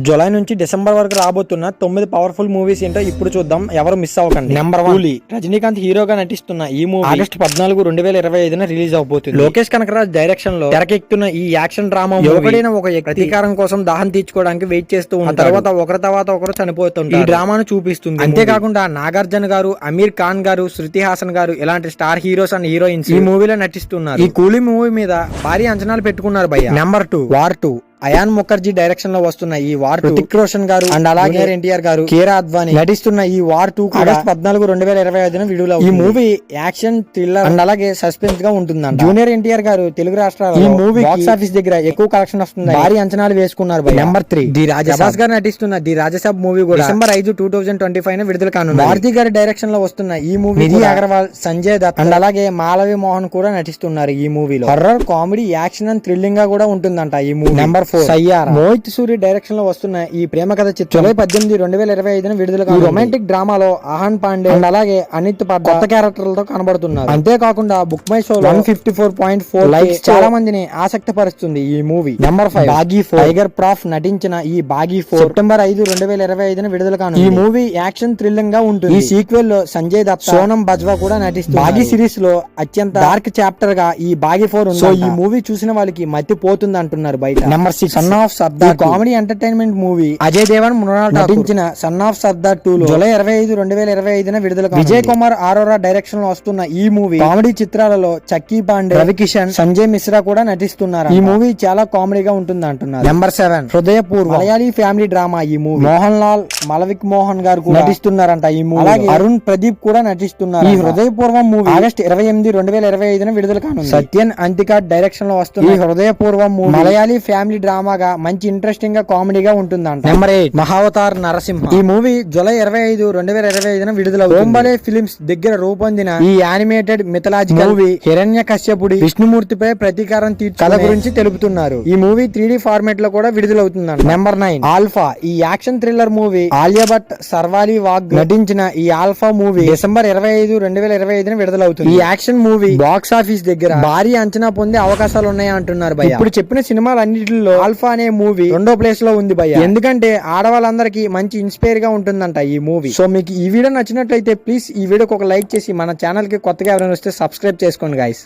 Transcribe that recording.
July నుంచి December వరకు రాబోతున్న 9 పవర్ఫుల్ మూవీస్ ఏంటో ఇప్పుడు చూద్దాం. ఎవరు మిస్ అవ్వకండి. నెంబర్ 1 కూలీ. రజనీకాంత్ హీరోగా నటిస్తున్న ఈ మూవీ ఆగస్టు 14, 2025 రిలీజ్ అవబోతుంది. లోకేష్ కనకరాజ్ డైరెక్షన్ లో తెరకెక్కుతున్న ఈ యాక్షన్ డ్రామా యువకుడైన ఒక ప్రతీకారం కోసం దాహం తీర్చుకోవడానికి వెయిట్ చేస్తూ ఉంటారు. తర్వాత ఒకరు చనిపోతుంటారు. ఈ డ్రామాను చూపిస్తుంది. అంతేకాకుండా నాగార్జున గారు, అమీర్ ఖాన్ గారు, శృతి హాసన్ గారు ఇలాంటి స్టార్ హీరోస్ అండ్ హీరోయిన్స్ ఈ మూవీలో నటిస్తున్నారు. ఈ కూలీ మూవీ మీద భారీ అంచనాలు పెట్టుకున్నారు భయ్య. Number 2 war 2. Ayan Mukherjee direction లో వస్తున్న ఈ వార్ 2 రితిక్ రోషన్ గారు అండ్ అలాగే ఎన్టీఆర్ గారు, కియారా అద్వానీ నటిస్తున్న ఈ వార్ 2 ఆగస్టు 14, 2025 విడుదల. ఈ మూవీ యాక్షన్ థ్రిల్లర్ అండ్ అలాగే సస్పెన్స్ గా ఉంటుందంట. జూనియర్ ఎన్టీఆర్ గారు తెలుగు రాష్ట్రాల్లో ఈ మూవీ బాక్స్ ఆఫీస్ దగ్గర ఎక్కువ కలెక్షన్ వస్తుంది, భారీ అంచనాలు వేసుకున్నారు. నెంబర్ 3 ది రాజసాబ్ గారు నటిస్తున్న ది రాజసాబ్ మూవీ కూడా డిసెంబర్ 5, 2025 విడుదల కానుంది. భారతి గారి డైరెక్షన్ లో వస్తున్న ఈ మూవీ నిధి అగర్వాల్, సంజయ్ దత్ అండ్ అలాగే మాలవి మోహన్ కూడా నటిస్తున్నారు. ఈ మూవీలో horror, comedy, action and thrilling గా కూడా ఉంటుందంట ఈ movie. Number 4 Saiyaara. Mohit Suri direction లో వస్తున్న ఈ ప్రేమ కథ చిత్రం జూలై 18, 2025 విడుదల. ఈ రొమాంటిక్ డ్రామాలో ఆహాన్ పాండే అండ్ అలాగే అనిత్ పాత్ర కొత్త క్యారెక్టర్లతో కనబడుతున్నారు. అంతేకాకుండా బుక్ మై షో 154.4 లైక్స్ చాలా మందిని ఆసక్తి పరుస్తుంది ఈ movie. Number 5 Baaghi 4. Tiger prof నటించిన ఈ బాగీ 4 సెప్టెంబర్ 5, 2025 విడుదల కానుంది. ఈ మూవీ యాక్షన్ థ్రిల్లింగ్ గా ఉంటుంది. ఈ సీక్వెల్ లో సంజయ్ దత్, సోనం బజ్వా కూడా నటిస్తుంది. బాగీ సిరీస్ లో అత్యంత డార్క్ చాప్టర్ గా ఈ బాగీ 4 ఉంది. సో ఈ మూవీ చూసిన వాళ్ళకి మతి పోతుంది అంటున్నారు బయట. Number 6 son of Sardaar. Comedy entertainment movie Ajay Devgn, Mrunal నటించిన సన్ ఆఫ్ సర్దార్ 2 లో జూలై 25, 2025 విడుదల. విజయ్ కుమార్ ఆరోరా డైరెక్షన్ లో వస్తున్న ఈ మూవీ కామెడీ చిత్రాలలో చక్కీ పాండే, రవి కిషన్, సంజయ్ మిశ్రా కూడా నటిస్తున్నారు. ఈ మూవీ చాలా కామెడీగా ఉంటుంది అంటున్నారు. Number 7 Hridayapoorva. Malayali family drama. ఈ మూవీ మోహన్ లాల్, మలవిక్ మోహన్ గారు కూడా నటిస్తున్నారంట ఈ మూవీ. అలాగే అరుణ్ ప్రదీప్ కూడా నటిస్తున్నారు. ఈ హృదయపూర్వం మూవీ ఆగస్టు 28, 2025 విడుదల కానుంది. సత్యన్ అంతికాట్ డైరెక్షన్ లో వస్తున్న ఈ హృదయపూర్వం మూవీ మలయాళీ ఫ్యామిలీ డ్రామాగా మంచి ఇంట్రెస్టింగ్ గా కామెడీగా ఉంటుందంట. నెంబర్ 8 మహావతార్ నరసింహ. ఈ మూవీ జూలై 25, 2025 విడుదల. ఓంబలే ఫిలిమ్స్ దగ్గర రూపొందిన ఈ యానిమేటెడ్ మిథలాజికల్ మూవీ హిరణ్య కశ్యపుడి విష్ణుమూర్తిపై ప్రతీకారం తీర్చు కథ గురించి తెలుపుతున్నారు. ఈ మూవీ 3D ఫార్మాట్ లో కూడా విడుదలవుతుందంట. Number 9 Alpha. ఈ action thriller movie Alia Bhatt, Sharvari Wagh నటించిన ఈ ఆల్ఫా మూవీ డిసెంబర్ 25, 2025 విడుదలవుతుంది. ఈ యాక్షన్ మూవీ బాక్స్ ఆఫీస్ దగ్గర భారీ అంచనా పొందే అవకాశాలు ఉన్నాయి అంటున్నారు భయ్య. ఇప్పుడు చెప్పిన సినిమాలన్నిటిలో ఆల్ఫా అనే మూవీ రెండో ప్లేస్ లో ఉంది భయ్య. ఎందుకంటే ఆడవాళ్ళందరికీ మంచి ఇన్స్పైర్ గా ఉంటుందంట ఈ మూవీ. సో మీకు ఈ వీడియో నచ్చినట్లయితే ప్లీజ్ ఈ వీడియోకి ఒక లైక్ చేసి మన ఛానల్ కి కొత్తగా ఎవరైనా వస్తే సబ్స్క్రైబ్ చేసుకోండి గైస్.